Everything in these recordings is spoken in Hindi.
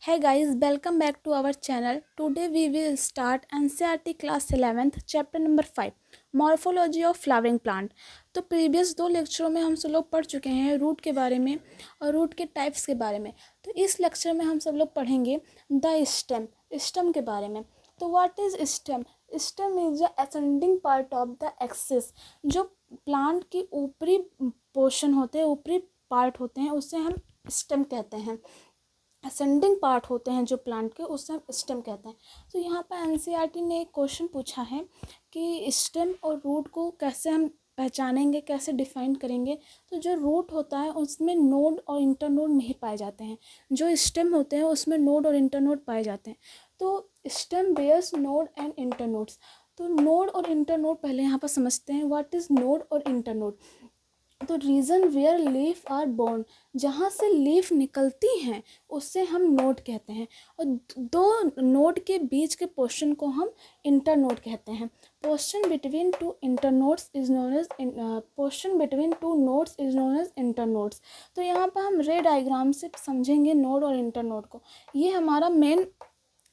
Hey guys, welcome back to our channel. Today we will start NCERT class 11th chapter number 5 morphology of flowering plant. तो प्रीवियस दो लेक्चरों में हम सब लोग पढ़ चुके हैं रूट के बारे में और रूट के टाइप्स के बारे में। तो इस लेक्चर में हम सब लोग पढ़ेंगे द स्टेम के बारे में। तो what is stem? Stem is the ascending part of the axis. जो प्लांट की ऊपरी पोर्शन होते हैं, ऊपरी पार्ट होते हैं, उससे हम स्टेम कहते हैं। असेंडिंग पार्ट होते हैं जो प्लांट के, उससे हम स्टेम कहते हैं। तो यहाँ पर एनसीईआरटी ने एक क्वेश्चन पूछा है कि स्टेम और रूट को कैसे हम पहचानेंगे, कैसे डिफाइन करेंगे। तो जो रूट होता है उसमें नोड और इंटरनोड नहीं पाए जाते हैं, जो स्टेम होते हैं उसमें नोड और इंटरनोड पाए जाते हैं। तो stem bears node and internodes. तो नोड और इंटरनोड पहले यहाँ पर समझते हैं। व्हाट इज़ नोड और इंटरनोड? तो region where leaf are born, जहाँ से लीफ निकलती हैं उससे हम नोड कहते हैं। और दो नोड के बीच के पोर्शन को हम इंटरनोड कहते हैं। Portion between two internodes is known as portion between two nodes is known as internodes. तो यहाँ पर हम रे डायग्राम से समझेंगे नोड और इंटरनोड को। ये हमारा मेन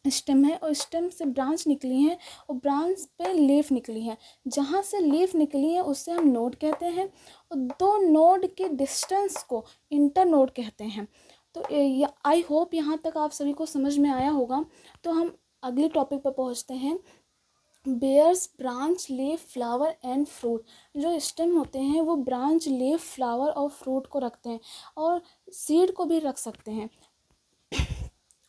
स्टेम है और स्टेम से ब्रांच निकली है और ब्रांच पे लीफ निकली है। जहाँ से लीफ निकली है उससे हम नोड कहते हैं और दो नोड के डिस्टेंस को इंटरनोड कहते हैं। तो आई होप यहाँ तक आप सभी को समझ में आया होगा। तो हम अगले टॉपिक पर पहुँचते हैं। Bears branch leaf flower and fruit. जो स्टेम होते हैं वो ब्रांच लीफ फ्लावर और फ्रूट को रखते हैं और सीड को भी रख सकते हैं।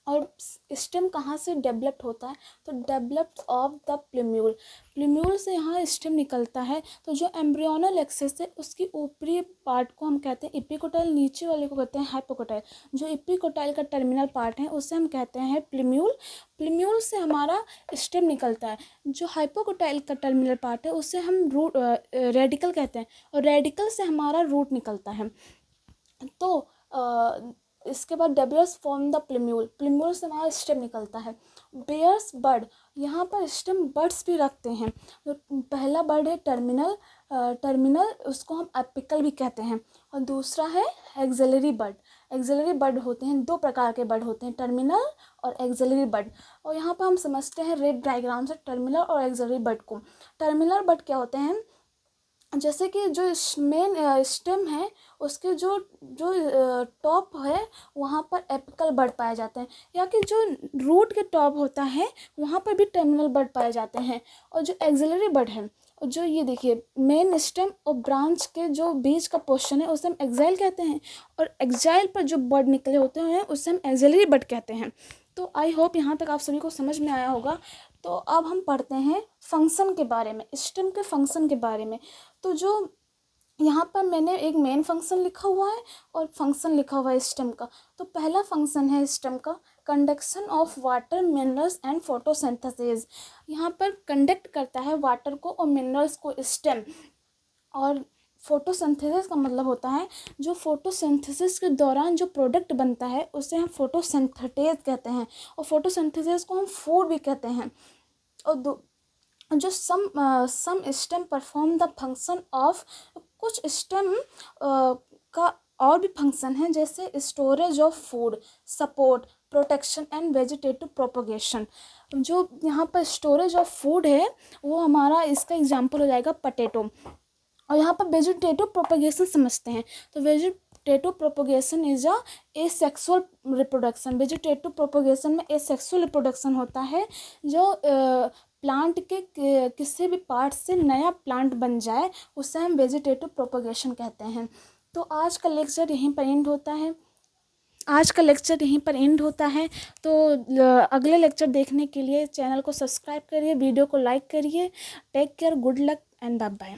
और स्टेम कहाँ से डेवलप्ड होता है? तो developed of the plumule. Plumule से यहाँ स्टेम निकलता है। तो जो एम्ब्रियोनल एक्सिस है उसकी ऊपरी पार्ट को हम कहते हैं एपिकोटाइल, नीचे वाले को कहते हैं हाइपोकोटाइल। जो एपिकोटाइल का टर्मिनल पार्ट है उसे हम कहते हैं प्लूम्यूल। प्लूम्यूल से हमारा स्टेम निकलता है। जो हाइपोकोटाइल का टर्मिनल पार्ट है उसे हम रूट रेडिकल कहते हैं और रेडिकल से हमारा रूट निकलता है। तो इसके बाद डेबियर्स फॉर्म द प्लूम्यूल। प्लूम्यूल से हमारा स्टेम निकलता है। बेयर्स बड, यहाँ पर स्टेम बड्स भी रखते हैं। तो पहला बड है टर्मिनल, उसको हम एपिकल भी कहते हैं। और दूसरा है एक्सिलरी बड। एक्सिलरी बड होते हैं, दो प्रकार के बड होते हैं, टर्मिनल और एक्सिलरी बड। और यहाँ पर हम समझते हैं रेड डायग्राम से टर्मिनल और एक्सिलरी बड को। टर्मिनल बड क्या होते हैं? जैसे कि जो मेन स्टेम है उसके जो टॉप है वहाँ पर एपिकल बड पाए जाते हैं, या कि जो रूट के टॉप होता है वहाँ पर भी टर्मिनल बड पाए जाते हैं। और जो एक्सिलरी बड है, और जो ये देखिए मेन स्टेम और ब्रांच के जो बीच का पोर्शन है उसे हम एक्साइल कहते हैं और एक्साइल पर जो बड निकले होते हैं उसे हम एक्सिलरी बड कहते हैं। तो आई होप यहाँ तक आप सभी को समझ में आया होगा। तो अब हम पढ़ते हैं फंक्शन के बारे में, स्टेम के फंक्शन के बारे में। तो जो यहाँ पर मैंने एक मेन फंक्शन लिखा हुआ है और फंक्शन लिखा हुआ है स्टेम का। तो पहला फंक्शन है स्टेम का conduction of water, minerals and photosynthesis. यहाँ पर कंडक्ट करता है वाटर को और मिनरल्स को स्टेम। और फोटोसिंथेसिस का मतलब होता है जो फोटोसिंथेसिस के दौरान जो प्रोडक्ट बनता है उसे हम फोटोसिंथेटेज कहते हैं और फोटोसिंथेसिस को हम फूड भी कहते हैं। और जो some stem perform the function of, कुछ स्टेम का और भी फंक्शन है जैसे storage of food, support, protection and vegetative propagation. जो यहाँ पर स्टोरेज ऑफ फूड है वो हमारा इसका एग्जांपल हो जाएगा पोटैटो। और यहाँ पर वेजिटेटिव प्रोपगेशन समझते हैं। तो vegetative propagation is a asexual reproduction. Vegetative propagation में एसेक्सुअल रिप्रोडक्शन होता है, जो प्लांट के किसी भी पार्ट से नया प्लांट बन जाए उसे हम वेजिटेटिव प्रोपगेशन कहते हैं। तो आज का लेक्चर यहीं पर एंड होता है। तो अगले लेक्चर देखने के लिए चैनल को सब्सक्राइब करिए, वीडियो को लाइक करिए। Take care, good luck and bye bye.